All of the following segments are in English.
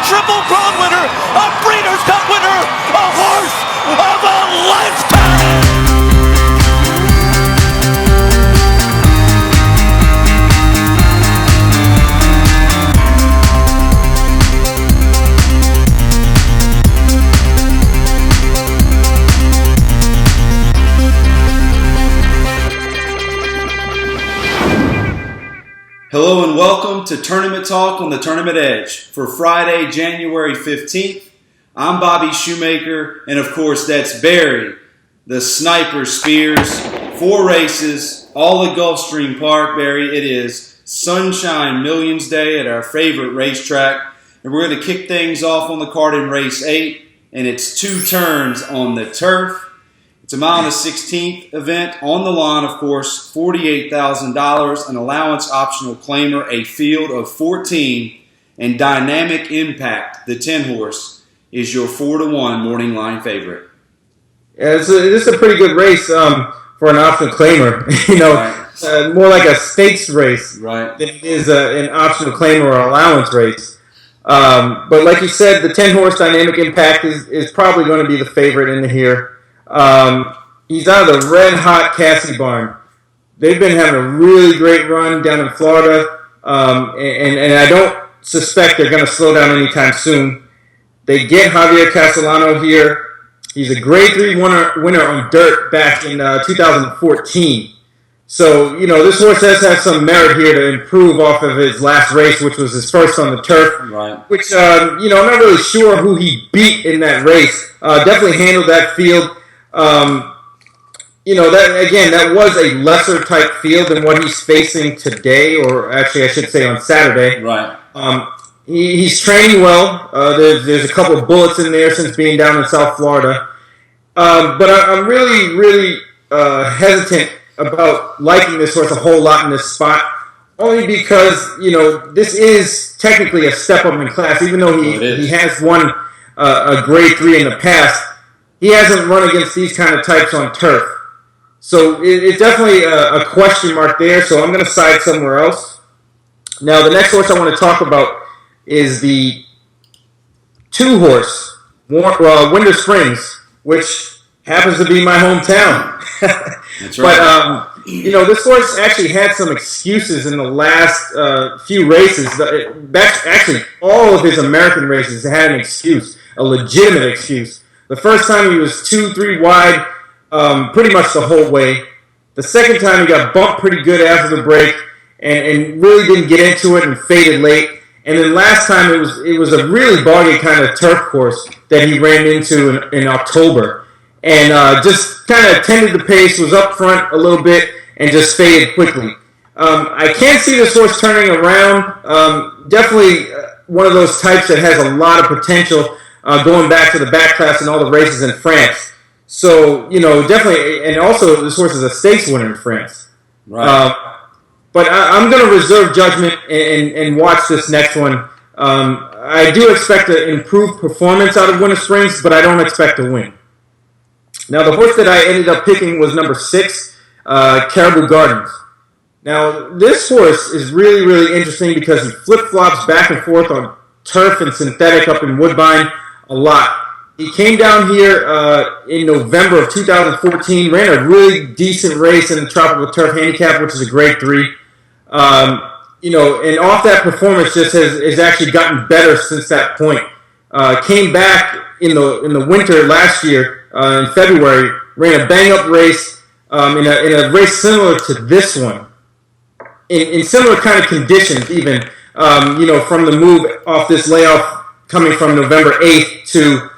Triple Crown winner, a Breeders' Cup winner, a horse of a lifetime! Hello and welcome to Tournament Talk on the Tournament Edge for Friday, January 15th. I'm Bobby Shoemaker, and of course that's Barry, the Sniper Spears. 4 races, all at Gulfstream Park, Barry. It is Sunshine Millions Day at our favorite racetrack, and we're going to kick things off on the card in race 8, and it's 2 turns on the turf. It's a mile and a 16th event. On the line, of course, $48,000, an allowance optional claimer, a field of 14, and Dynamic Impact, the 10-horse, is your 4-1 morning line favorite. Yeah, this is a pretty good race for an optional claimer. Right. More like a stakes race than it is an optional claimer or allowance race. But like you said, the 10-horse Dynamic Impact is probably going to be the favorite in here. He's out of the red-hot Cassie barn. They've been having a really great run down in Florida, and I don't suspect they're going to slow down anytime soon. They get Javier Castellano here. He's a Grade 3 winner on dirt back in 2014. So, this horse has had some merit here to improve off of his last race, which was his first on the turf. Right. Which, I'm not really sure who he beat in that race. Definitely handled that field. That was a lesser type field than what he's facing today, or actually I should say on Saturday. Right. He's training well. There's a couple of bullets in there since being down in South Florida. But I'm really, really hesitant about liking this horse a whole lot in this spot, only because, this is technically a step up in class, even though he has won a Grade 3 in the past. He hasn't run against these kind of types on turf. So it's definitely a question mark there, so I'm going to side somewhere else. Now, the next horse I want to talk about is the 2-horse, Winter Springs, which happens to be my hometown. That's right. But, this horse actually had some excuses in the last few races. Actually, all of his American races had an excuse, a legitimate excuse. The first time he was 2-3 wide pretty much the whole way. The second time he got bumped pretty good after the break and really didn't get into it and faded late. And then last time it was a really boggy kind of turf course that he ran into in October. And just kind of tended the pace, was up front a little bit, and just faded quickly. I can't see this horse turning around. Definitely one of those types that has a lot of potential. Going back to the back class and all the races in France. So, definitely, and also this horse is a stakes winner in France. Right. But I'm going to reserve judgment and watch this next one. I do expect an improved performance out of Winter Springs, but I don't expect to win. Now, the horse that I ended up picking was number 6, Caribou Gardens. Now, this horse is really, really interesting because he flip-flops back and forth on turf and synthetic up in Woodbine a lot. He came down here in November of 2014, ran a really decent race in the Tropical Turf Handicap, which is a Grade 3. And off that performance just has actually gotten better since that point. Came back in the winter last year, in February, ran a bang-up race in a race similar to this one. In similar kind of conditions, even, from the move off this layoff coming from November 8th to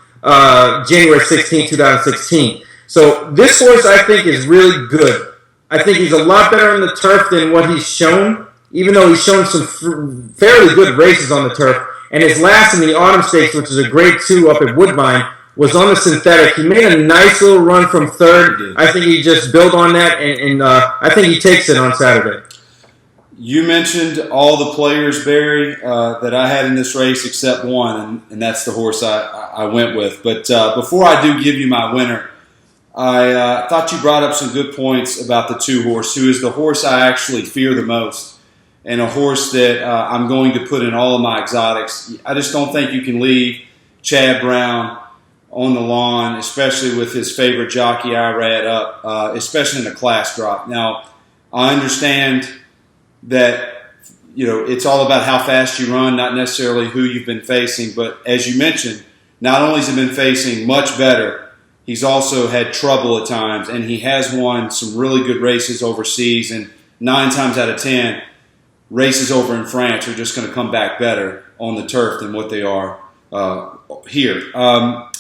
January 16th, 2016. So this horse, I think, is really good. I think he's a lot better on the turf than what he's shown, even though he's shown some fairly good races on the turf. And his last in the Autumn Stakes, which is a Grade 2 up at Woodbine, was on the synthetic. He made a nice little run from third. I think he just built on that, and I think he takes it on Saturday. You mentioned all the players, Barry, that I had in this race except one, and that's the horse I went with. But before I do give you my winner, I thought you brought up some good points about the 2-horse, who is the horse I actually fear the most. and a horse that I'm going to put in all of my exotics. I just don't think you can leave Chad Brown on the lawn, especially with his favorite jockey Irad up, especially in a class drop. Now, I understand that it's all about how fast you run, not necessarily who you've been facing. But as you mentioned, not only has he been facing much better, he's also had trouble at times, and he has won some really good races overseas. And 9 times out of 10, races over in France are just going to come back better on the turf than what they are here.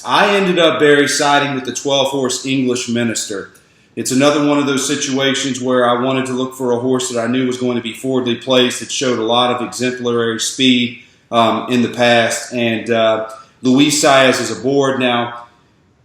I ended up, Barry, siding with the 12-horse English Minister. It's another one of those situations where I wanted to look for a horse that I knew was going to be forwardly placed, that showed a lot of exemplary speed in the past. And Luis Saez is aboard now.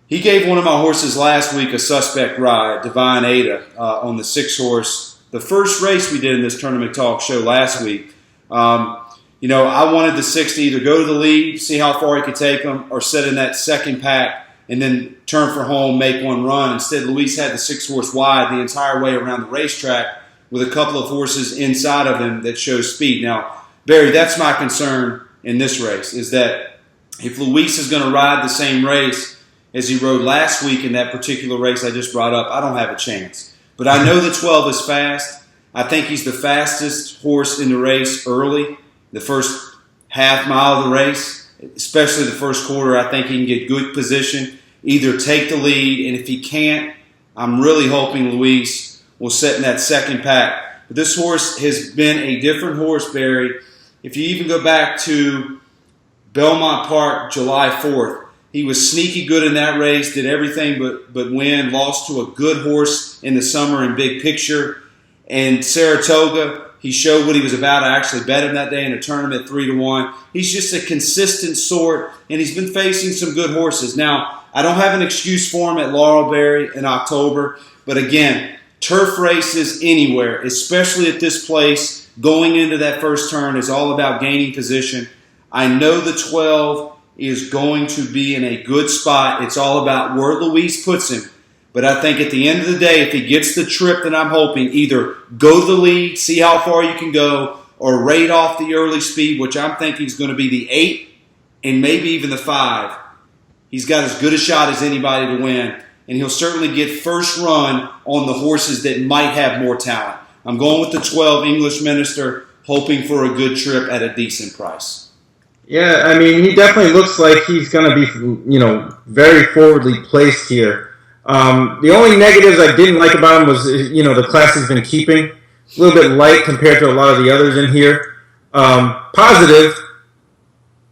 He gave one of my horses last week a suspect ride, Divine Ada, on the 6-horse. The first race we did in this Tournament Talk show last week, I wanted the 6 to either go to the lead, see how far he could take them, or sit in that second pack and then turn for home, make one run. Instead, Luis had the 6-horse wide the entire way around the racetrack with a couple of horses inside of him that show speed. Now, Barry, that's my concern in this race, is that if Luis is going to ride the same race as he rode last week in that particular race I just brought up, I don't have a chance. But I know the 12 is fast. I think he's the fastest horse in the race early, the first half mile of the race, especially the first quarter. I think he can get good position, either take the lead, and if he can't, I'm really hoping Luis will sit in that second pack. But this horse has been a different horse, Barry. If you even go back to Belmont Park, July 4th, he was sneaky good in that race, did everything but win, lost to a good horse in the summer in Big Picture. And Saratoga, he showed what he was about. I actually bet him that day in a tournament 3-1. He's just a consistent sort, and he's been facing some good horses. Now, I don't have an excuse for him at Laurelberry in October, but again, turf races anywhere, especially at this place, going into that first turn is all about gaining position. I know the 12 is going to be in a good spot. It's all about where Luis puts him. But I think at the end of the day, if he gets the trip that I'm hoping, either go the lead, see how far you can go, or rate off the early speed, which I'm thinking is going to be the 8 and maybe even the 5. He's got as good a shot as anybody to win, and he'll certainly get first run on the horses that might have more talent. I'm going with the 12 English Minister, hoping for a good trip at a decent price. Yeah, I mean, he definitely looks like he's going to be, very forwardly placed here. The only negatives I didn't like about him was, the class he's been keeping. A little bit light compared to a lot of the others in here. Positive,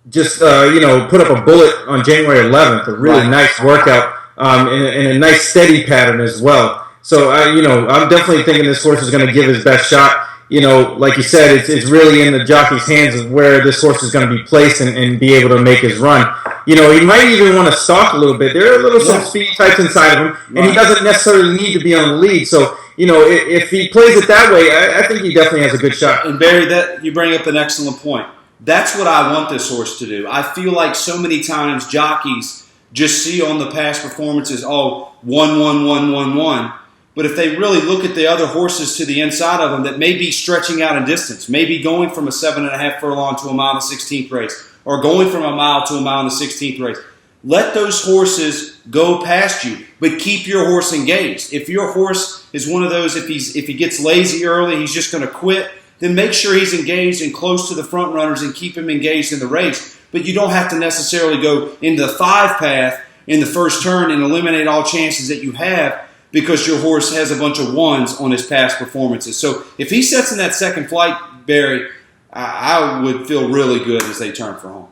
just, put up a bullet on January 11th, a really nice workout, and a nice steady pattern as well. So, I'm definitely thinking this horse is going to give his best shot. Like you said, it's really in the jockey's hands of where this horse is going to be placed and be able to make his run. He might even want to stalk a little bit. There are some speed types inside of him, and he doesn't necessarily need to be on the lead. So, if he plays it that way, I think he definitely has a good shot. And Barry, that you bring up an excellent point. That's what I want this horse to do. I feel like so many times jockeys just see on the past performances, 1-1-1-1-1. But if they really look at the other horses to the inside of them that may be stretching out in distance, maybe going from a 7.5 furlong to a mile and a 16th race, or going from a mile to a mile and a 16th race, let those horses go past you, but keep your horse engaged. If your horse is one of those, if he gets lazy early, he's just going to quit, then make sure he's engaged and close to the front runners and keep him engaged in the race. But you don't have to necessarily go into the 5 path in the first turn and eliminate all chances that you have, because your horse has a bunch of 1s on his past performances. So if he sets in that second flight, Barry, I would feel really good as they turn for home.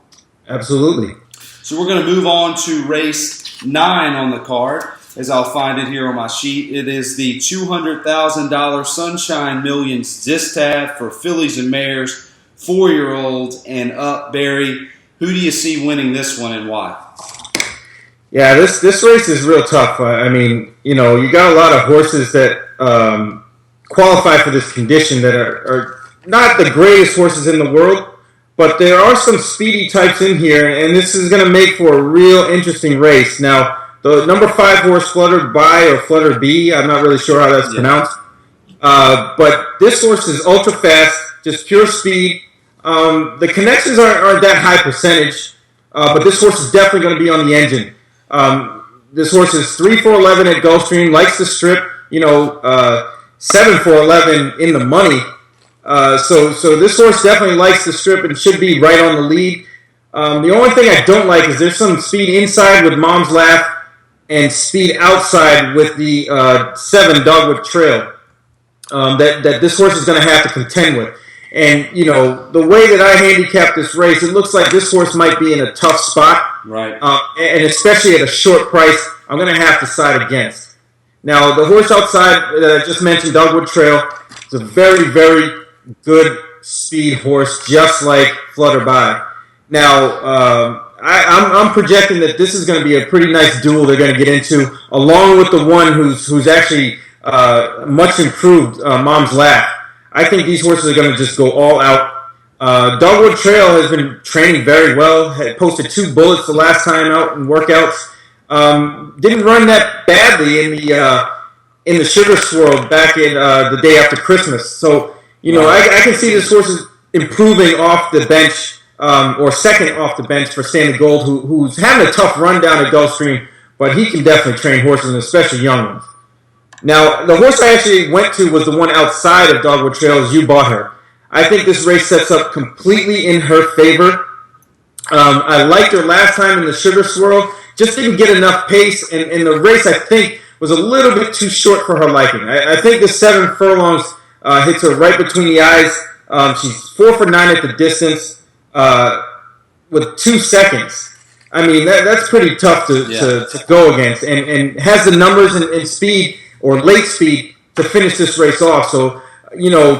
Absolutely. So we're going to move on to race 9 on the card, as I'll find it here on my sheet. It is the $200,000 Sunshine Millions Distaff for fillies and mares, 4-year-olds and up. Barry, who do you see winning this one and why? Yeah, this race is real tough. You got a lot of horses that qualify for this condition that are not the greatest horses in the world, but there are some speedy types in here, and this is going to make for a real interesting race. Now, the number 5 horse, Fluttered By or Flutter B, I'm not really sure how that's pronounced, but this horse is ultra fast, just pure speed. The connections aren't that high percentage, but this horse is definitely going to be on the engine. This horse is 3-4-11 at Gulfstream, likes to strip, 7-4-11 in the money. So this horse definitely likes to strip and should be right on the lead. The only thing I don't like is there's some speed inside with Mom's Laugh and speed outside with the 7 Dogwood Trail that this horse is going to have to contend with. And, the way that I handicap this race, it looks like this horse might be in a tough spot. Right. And especially at a short price, I'm going to have to side against. Now, the horse outside that I just mentioned, Dogwood Trail, is a very, very good speed horse, just like Flutterby. Now, I'm projecting that this is going to be a pretty nice duel they're going to get into, along with the one who's actually much improved, Mom's Laugh. I think these horses are going to just go all out. Dogwood Trail has been training very well. Had posted 2 bullets the last time out in workouts. Didn't run that badly in the Sugar Swirl back in the day after Christmas. So I can see this horse is improving off the bench, or second off the bench for Stanley Gold, who's having a tough run down at Gulfstream, but he can definitely train horses, and especially young ones. Now, the horse I actually went to was the one outside of Dogwood Trail, as you bought her. I think this race sets up completely in her favor. I liked her last time in the Sugar Swirl. Just didn't get enough pace, and the race, I think, was a little bit too short for her liking. I think the 7 furlongs hits her right between the eyes. She's 4 for 9 at the distance with 2 seconds. I mean, that's pretty tough to go against, and has the numbers and speed or late speed to finish this race off. So,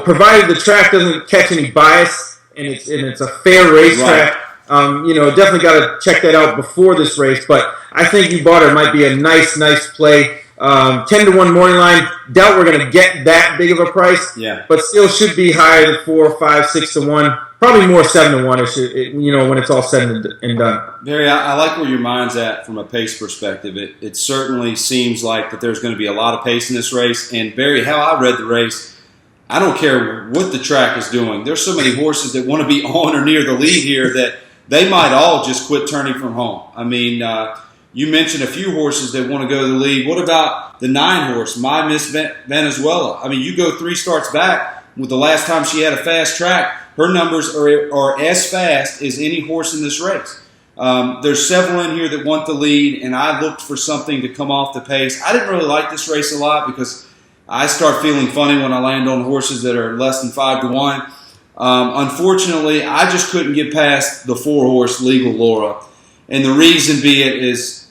provided the track doesn't catch any bias and it's a fair racetrack, definitely got to check that out before this race. But I think you bought her might be a nice play. 10-1 morning line. Doubt we're going to get that big of a price. Yeah. But still should be higher than 4, 5, 6-1. Probably more 7-1. When it's all said and done. Barry, I like where your mind's at from a pace perspective. It certainly seems like that there's going to be a lot of pace in this race. And Barry, how I read the race, I don't care what the track is doing. There's so many horses that want to be on or near the lead here that they might all just quit turning from home. I mean, you mentioned a few horses that want to go to the lead. What about the 9 horse, My Miss Venezuela? I mean, you go 3 starts back with the last time she had a fast track. Her numbers are as fast as any horse in this race. There's several in here that want the lead, and I looked for something to come off the pace. I didn't really like this race a lot because I start feeling funny when I land on horses that are less than 5-1. Unfortunately, I just couldn't get past the 4-horse Legal Laura. And the reason be it is,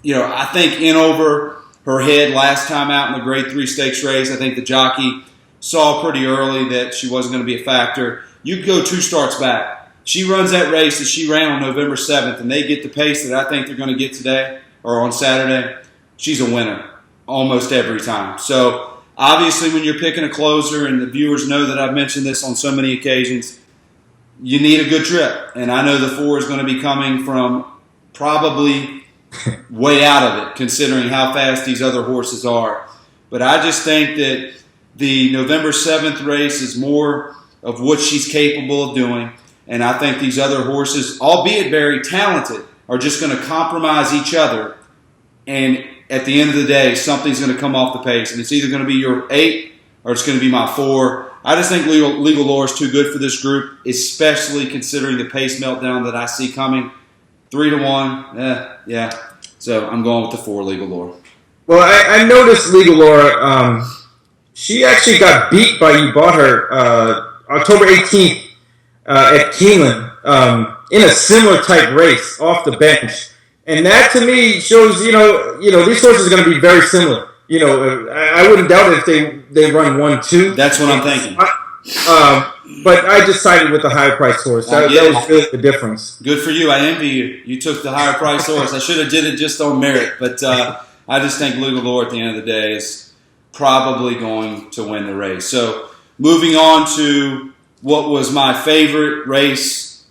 I think in over her head last time out in the Grade 3 Stakes race, I think the jockey saw pretty early that she wasn't going to be a factor. You go 2 starts back. She runs that race that she ran on November 7th, and they get the pace that I think they're going to get today or on Saturday. She's a winner almost every time. So obviously when you're picking a closer, and the viewers know that I've mentioned this on so many occasions, you need a good trip. And I know the 4 is going to be coming from probably way out of it, considering how fast these other horses are. But I just think that the November 7th race is more of what she's capable of doing. And I think these other horses, albeit very talented, are just going to compromise each other. And at the end of the day, something's going to come off the pace. And it's either going to be your 8 or it's going to be my 4. I just think Legal Law is too good for this group, especially considering the pace meltdown that I see coming. 3-1, yeah. So I'm going with the 4, Legal Law. Well, I noticed Legal Law, she actually got beat by you bought her October 18th at Keeneland in a similar type race off the bench. And that to me shows, these horses are going to be very similar. I wouldn't doubt it if they run 1-2. That's what I'm thinking. But I just sided with the higher price horse. That was really the difference. Good for you. I envy you. You took the higher price horse. I should have did it just on merit. But I just think Legal Law at the end of the day is probably going to win the race. So moving on to what was my favorite race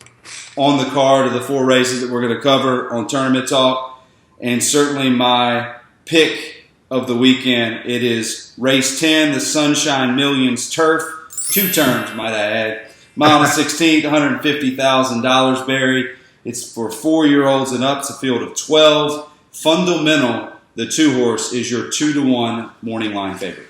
on the card of the 4 races that we're going to cover on Tournament Talk, and certainly my pick of the weekend. It is race 10, the Sunshine Millions Turf. 2 turns, might I add. Mile and 16th, $150,000, Barry. It's for 4-year-olds and up. It's a field of 12. Fundamental, the 2-horse, is your 2-1 morning line favorite.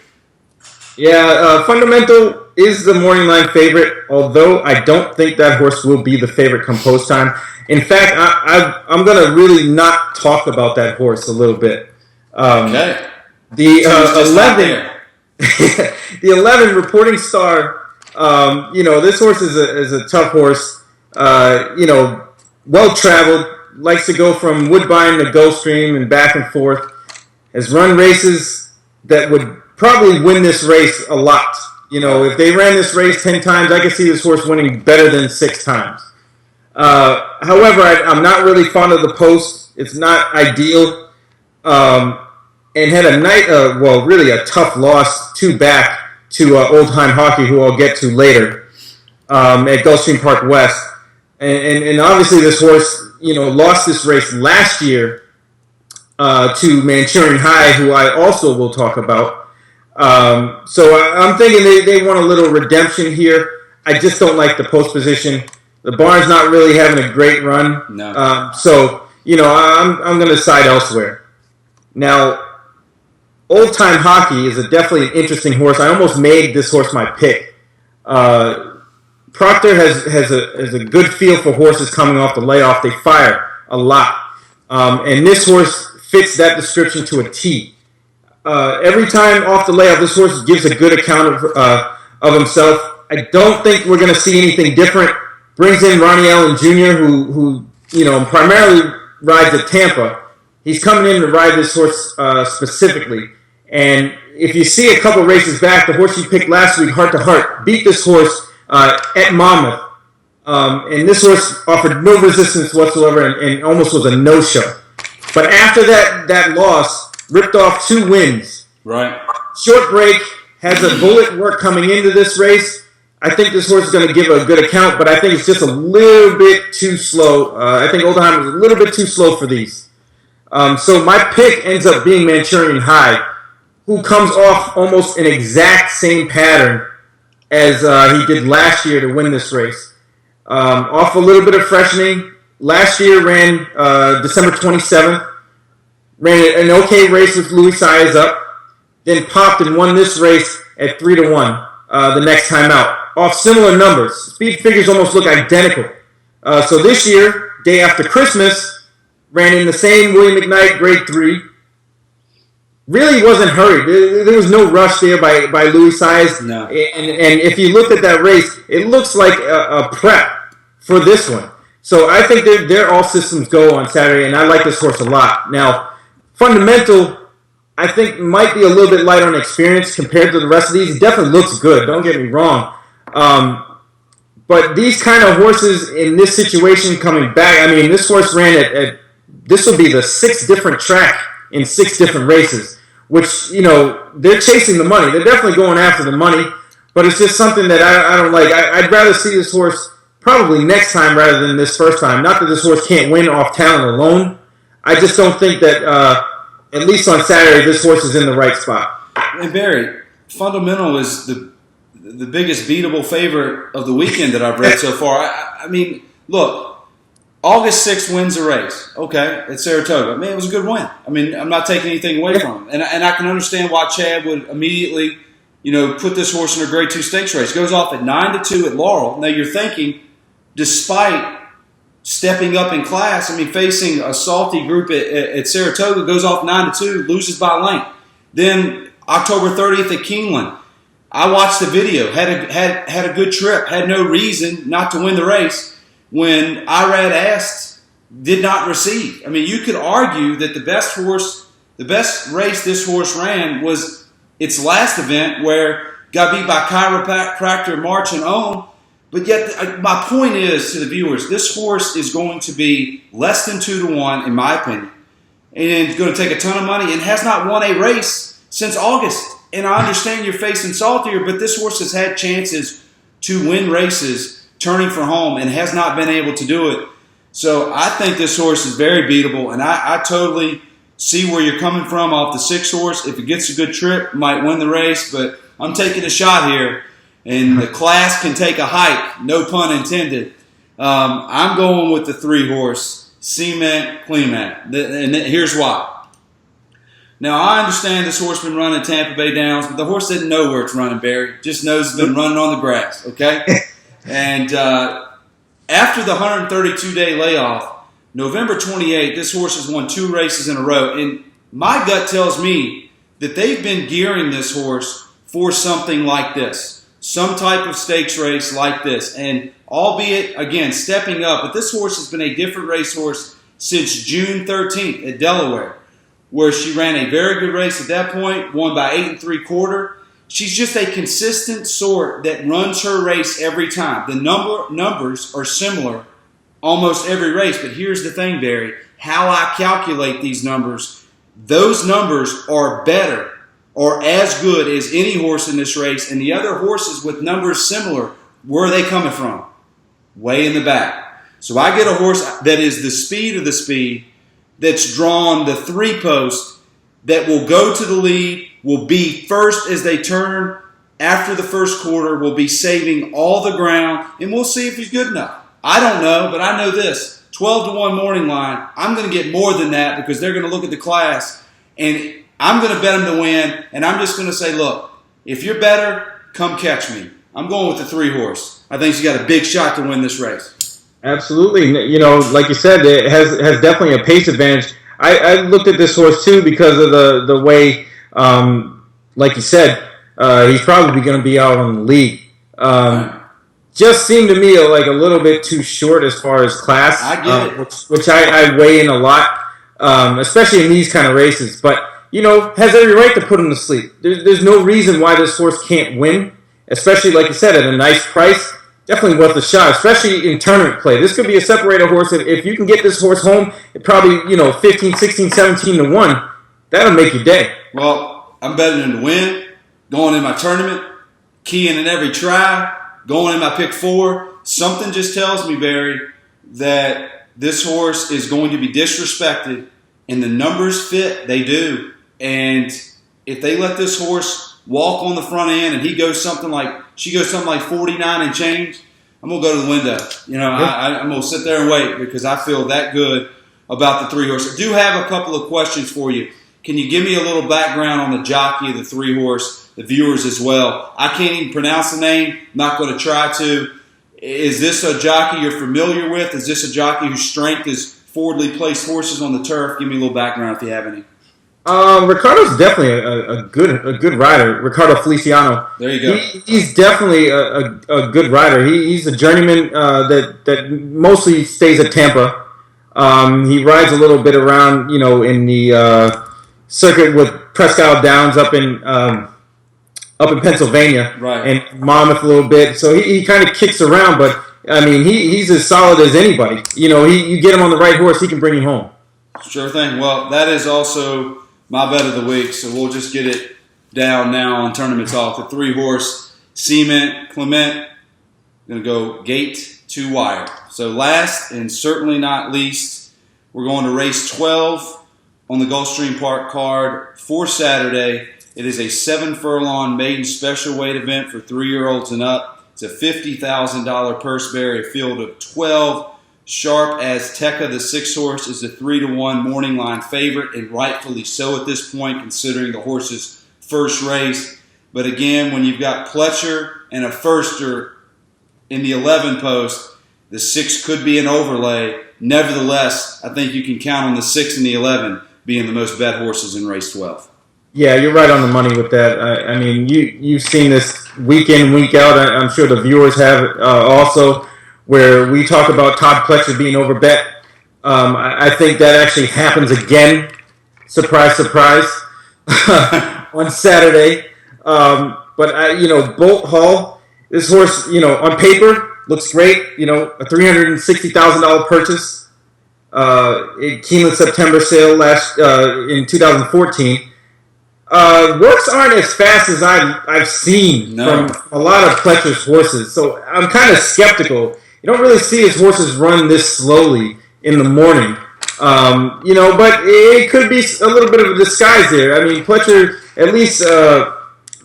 Yeah, Fundamental is the morning line favorite, although I don't think that horse will be the favorite come post time. In fact, I'm going to really not talk about that horse a little bit. Okay. The 11, the 11 Reporting Star. This horse is a tough horse. Well traveled, likes to go from Woodbine to Gulfstream and back and forth. Has run races that would probably win this race a lot. If they ran this race 10 times, I could see this horse winning better than 6 times. However, I'm not really fond of the post. It's not ideal. And had really a tough loss 2 back to Old Time Hockey, who I'll get to later, at Gulfstream Park West. And obviously this horse, lost this race last year to Manchurian High, who I also will talk about. So I'm thinking they want a little redemption here. I just don't like the post position. The barn's not really having a great run. No. I'm going to side elsewhere. Now, Old Time Hockey is definitely an interesting horse. I almost made this horse my pick. Proctor has a good feel for horses coming off the layoff. They fire a lot. And this horse fits that description to a T. Every time off the layoff, this horse gives a good account of himself. I don't think we're going to see anything different. Brings in Ronnie Allen Jr., who primarily rides at Tampa. He's coming in to ride this horse specifically. And if you see a couple races back, the horse you picked last week, Heart to Heart, beat this horse at Monmouth. And this horse offered no resistance whatsoever and almost was a no-show. But after that loss, ripped off 2 wins. Right. Short break, has a bullet work coming into this race. I think this horse is going to give a good account, but I think it's just a little bit too slow. I think Oldheimer is a little bit too slow for these. So my pick ends up being Manchurian High, who comes off almost an exact same pattern as he did last year to win this race. Off a little bit of freshening. Last year ran December 27th. Ran an okay race with Louis Saez up. Then popped and won this race at 3-1 the next time out. Off similar numbers. Speed figures almost look identical. So this year, day after Christmas, ran in the same William McKnight Grade 3. Really wasn't hurried. There was no rush there by Louis Saez. No. And if you look at that race, it looks like a prep for this one. So I think they're all systems go on Saturday, and I like this horse a lot. Now, Fundamental, I think, might be a little bit light on experience compared to the rest of these. He definitely looks good, don't get me wrong. But these kind of horses in this situation coming back, I mean, this horse ran at this will be the 6th different track in 6 different races, which, they're chasing the money. They're definitely going after the money, but it's just something that I don't like. I'd rather see this horse probably next time rather than this first time. Not that this horse can't win off talent alone. I just don't think that, at least on Saturday, this horse is in the right spot. And Barry, Fundamental is the biggest beatable favorite of the weekend that I've read so far. I mean, look, August 6th wins a race. Okay, at Saratoga. I mean, it was a good win. I mean, I'm not taking anything away from him. And I can understand why Chad would immediately, put this horse in a Grade 2 stakes race. Goes off at 9-2 at Laurel. Now you're thinking, despite stepping up in class, facing a salty group at Saratoga, goes off 9-2, loses by length. Then October 30th at Keeneland, I watched the video, had a good trip, had no reason not to win the race. When Irad asked, did not receive. I mean, you could argue that the best race this horse ran was its last event, where got beat by chiropractor March and Own. But yet, my point is to the viewers, this horse is going to be less than 2-1, in my opinion, and it's going to take a ton of money and has not won a race since August. And I understand you're facing saltier, but this horse has had chances to win races turning for home and has not been able to do it. So I think this horse is very beatable, and I totally see where you're coming from off the 6 horse. If it gets a good trip, might win the race, but I'm taking a shot here. and the class can take a hike, no pun intended. I'm going with the 3-horse, Cement Clement, and here's why. Now, I understand this horse been running Tampa Bay Downs, but the horse didn't know where it's running, Barry. Just knows it's been running on the grass, okay? And after the 132-day layoff, November 28th, this horse has won 2 races in a row. And my gut tells me that they've been gearing this horse for something like this, some type of stakes race like this. And albeit, again, stepping up, but this horse has been a different racehorse since June 13th at Delaware, where she ran a very good race at that point, won by 8 3/4. She's just a consistent sort that runs her race every time. The numbers are similar almost every race, but here's the thing, Barry. How I calculate these numbers, those numbers are better or as good as any horse in this race, and the other horses with numbers similar, where are they coming from? Way in the back. So I get a horse that is the speed of the speed, that's drawn the 3-post, that will go to the lead, will be first as they turn after the first quarter, will be saving all the ground, and we'll see if he's good enough. I don't know, but I know this. 12-1 morning line, I'm going to get more than that because they're going to look at the class, and I'm going to bet him to win, and I'm just going to say, look, if you're better, come catch me. I'm going with the 3-horse. I think he's got a big shot to win this race. Absolutely. You know, like you said, it has definitely a pace advantage. I looked at this horse, too, because of the way, like you said, he's probably going to be out on the lead. Just seemed to me like a little bit too short as far as class. I get it. Which I weigh in a lot, especially in these kind of races. But, you know, has every right to put him to sleep. There's no reason why this horse can't win, especially, like you said, at a nice price. Definitely worth a shot, especially in tournament play. This could be a separator horse. If you can get this horse home, it probably, 15, 16, 17-1, that'll make your day. Well, I'm betting him to win, going in my tournament, keying in every try, going in my pick 4. Something just tells me, Barry, that this horse is going to be disrespected, and the numbers fit, they do. And if they let this horse walk on the front end and she goes something like 49 and change, I'm going to go to the window. I'm going to sit there and wait because I feel that good about the 3-horse. I do have a couple of questions for you. Can you give me a little background on the jockey of the 3-horse, the viewers as well? I can't even pronounce the name. I'm not going to try to. Is this a jockey you're familiar with? Is this a jockey whose strength is forwardly placed horses on the turf? Give me a little background if you have any. Ricardo's definitely a good rider. Ricardo Feliciano. There you go. He's definitely a good rider. He's a journeyman that mostly stays at Tampa. He rides a little bit around, in the circuit with Presque Downs up in Pennsylvania, right, and Monmouth a little bit. So he kind of kicks around, but I mean he's as solid as anybody. You get him on the right horse, he can bring you home. Sure thing. Well, that is also my bet of the week, so we'll just get it down now on Tournament Talk. The 3-horse, Cement Clement, going to go gate to wire. So last and certainly not least, we're going to race 12 on the Gulfstream Park card for Saturday. It is a 7-furlong maiden special weight event for 3-year-olds and up. It's a $50,000 purse bear, a field of 12. Sharp Azteca, the 6-horse, is a 3-1 morning line favorite, and rightfully so at this point, considering the horse's first race. But again, when you've got Pletcher and a firster in the 11 post, the 6 could be an overlay. Nevertheless, I think you can count on the 6 and the 11 being the most bet horses in race 12. Yeah, you're right on the money with that. I mean, you've seen this week in, week out. I'm sure the viewers have also, where we talk about Todd Pletcher being overbet. I think that actually happens again. Surprise, surprise. On Saturday. But Bolt Hall, this horse, on paper looks great. A $360,000 purchase. Keeneland September sale in 2014. Works aren't as fast as I've seen from a lot of Pletcher's horses, so I'm kind of skeptical. You don't really see his horses run this slowly in the morning, but it could be a little bit of a disguise there. I mean, Pletcher at least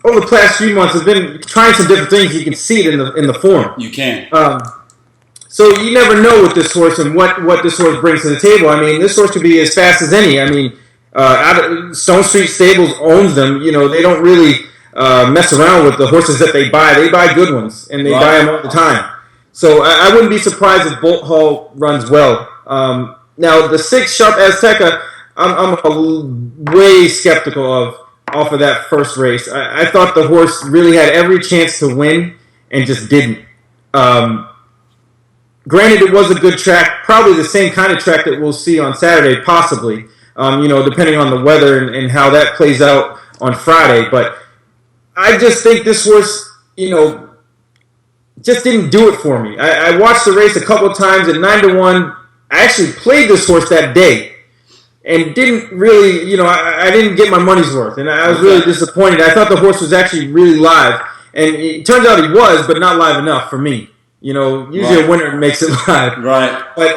over the past few months has been trying some different things. You can see it in the form. You can. So you never know with this horse and what this horse brings to the table. I mean, this horse could be as fast as any. I mean, Stone Street Stables owns them. You know, they don't really mess around with the horses that they buy. They buy good ones, and they buy them all the time. So I wouldn't be surprised if Bolt Hall runs well. Now, the 6 Sharp Azteca, I'm way skeptical off of that first race. I thought the horse really had every chance to win and just didn't. Granted, it was a good track, probably the same kind of track that we'll see on Saturday, possibly, depending on the weather and how that plays out on Friday. But I just think this horse, just didn't do it for me. I watched the race a couple of times at 9-1. I actually played this horse that day and didn't really, I didn't get my money's worth. And I was really disappointed. I thought the horse was actually really live. And it turns out he was, but not live enough for me. Usually a winner makes it live. Right. But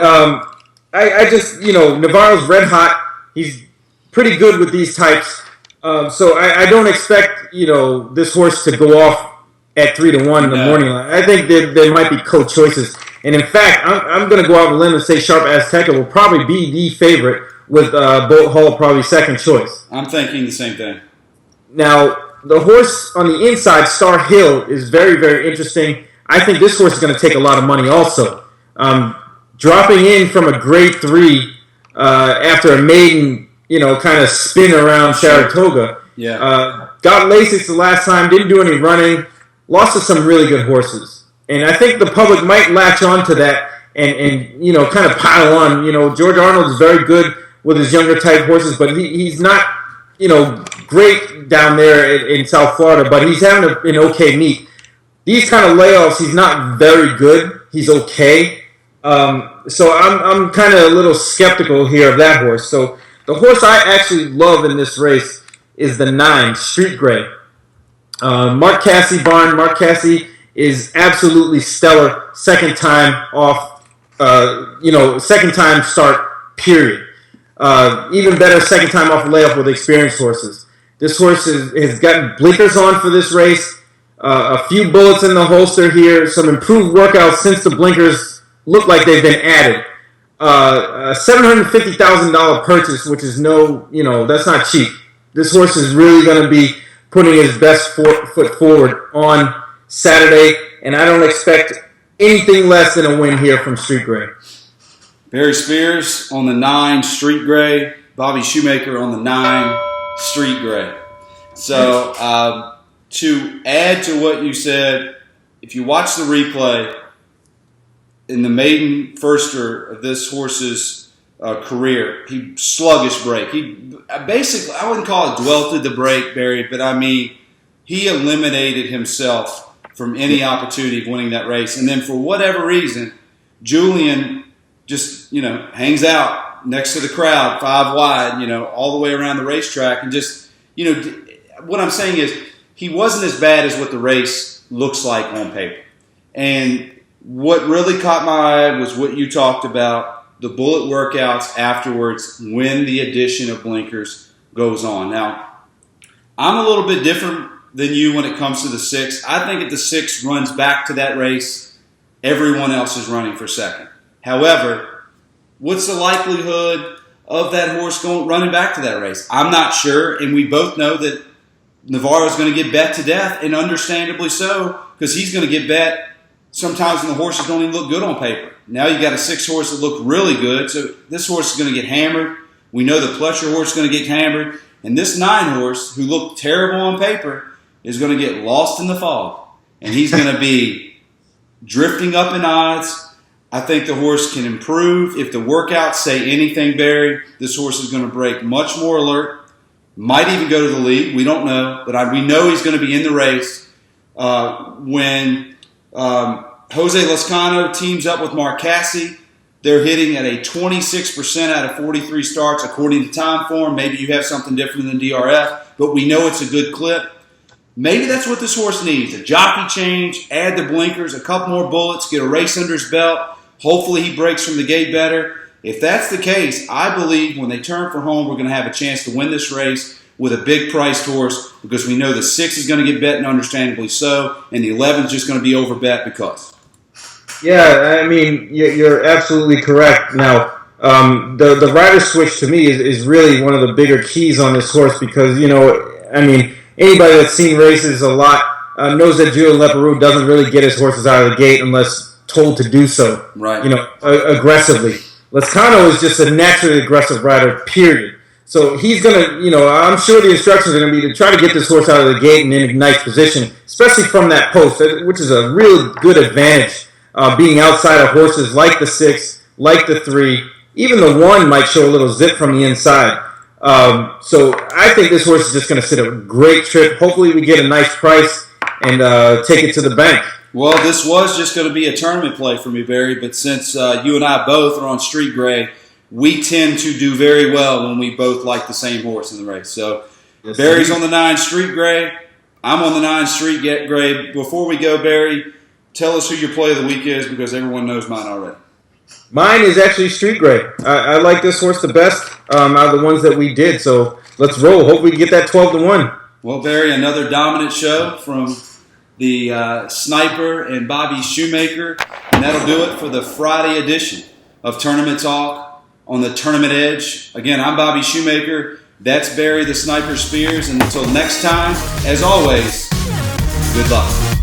I just, Navarro's red hot. He's pretty good with these types. So I don't expect, this horse to go off at 3-1 in the morning line. I think there might be co-choices. And in fact, I'm going to go out on a limb and say Sharp Azteca will probably be the favorite with Bolt Hall probably second choice. I'm thinking the same thing. Now, the horse on the inside, Star Hill, is very, very interesting. I think this horse is going to take a lot of money also. Dropping in from a grade 3 after a maiden, kind of spin around Saratoga. Yeah. Got Lasix the last time, didn't do any running, lost to some really good horses. And I think the public might latch on to that and kind of pile on. George Arnold is very good with his younger type horses, but he's not, great down there in South Florida, but he's having an okay meet. These kind of layoffs, he's not very good. He's okay. So I'm kind of a little skeptical here of that horse. So the horse I actually love in this race is the 9, Street Gray. Mark Casse barn. Mark Casse is absolutely stellar. Second time off, second time start, period. Even better, second time off a layoff with experienced horses. This horse has gotten blinkers on for this race. A few bullets in the holster here. Some improved workouts since the blinkers look like they've been added. A $750,000 purchase, which is that's not cheap. This horse is really going to be putting his best foot forward on Saturday, and I don't expect anything less than a win here from Street Gray. Barry Spears on the 9, Street Gray. Bobby Shoemaker on the 9, Street Gray. So, to add to what you said, if you watch the replay, in the maiden firster of this horse's career, he sluggish break. He basically, I wouldn't call it dwelted the break, Barry, but I mean, he eliminated himself from any opportunity of winning that race. And then for whatever reason, Julian just, hangs out next to the crowd, 5 wide, all the way around the racetrack. And just, what I'm saying is he wasn't as bad as what the race looks like on paper. And what really caught my eye was what you talked about, the bullet workouts afterwards when the addition of blinkers goes on. Now, I'm a little bit different than you when it comes to the 6. I think if the 6 runs back to that race, everyone else is running for second. However, what's the likelihood of that horse running back to that race? I'm not sure, and we both know that Navarro's going to get bet to death, and understandably so, because he's going to get bet sometimes when the horses don't even look good on paper. Now you got a 6 horse that looked really good, so this horse is going to get hammered. We know the Pletcher horse is going to get hammered, and this 9 horse, who looked terrible on paper, is going to get lost in the fog, and he's going to be drifting up in odds. I think the horse can improve. If the workouts say anything, Barry, this horse is going to break much more alert, might even go to the lead. We don't know, but we know he's going to be in the race. When Jose Lascano teams up with Mark Casse, they're hitting at a 26% out of 43 starts, according to time form. Maybe you have something different than DRF, but we know it's a good clip. Maybe that's what this horse needs, a jockey change, add the blinkers, a couple more bullets, get a race under his belt. Hopefully he breaks from the gate better. If that's the case, I believe when they turn for home, we're going to have a chance to win this race with a big priced horse because we know the 6 is going to get bet, and understandably so, and the 11 is just going to be overbet because. Yeah, I mean, you're absolutely correct. Now, the rider switch to me is really one of the bigger keys on this horse because, I mean, anybody that's seen races a lot knows that Julien Leparoux doesn't really get his horses out of the gate unless told to do so, right? Aggressively. Lezcano is just a naturally aggressive rider, period. So he's going to, I'm sure the instructions are going to be to try to get this horse out of the gate and in Ignite's position, especially from that post, which is a real good advantage, being outside of horses like the 6, like the 3. Even the 1 might show a little zip from the inside. So I think this horse is just going to sit a great trip. Hopefully we get a nice price and take it to the bank. Well, this was just going to be a tournament play for me, Barry, but since you and I both are on Street Gray, we tend to do very well when we both like the same horse in the race. So yes, Barry's on the 9 Street Gray. I'm on the 9 Street Gray. Before we go, Barry, tell us who your play of the week is because everyone knows mine already. Mine is actually Street Gray. I like this horse the best out of the ones that we did. So let's roll. Hope we can get that 12-1. Well, Barry, another dominant show from the Sniper and Bobby Shoemaker. And that'll do it for the Friday edition of Tournament Talk on the Tournament Edge. Again, I'm Bobby Shoemaker. That's Barry the Sniper Spears. And until next time, as always, good luck.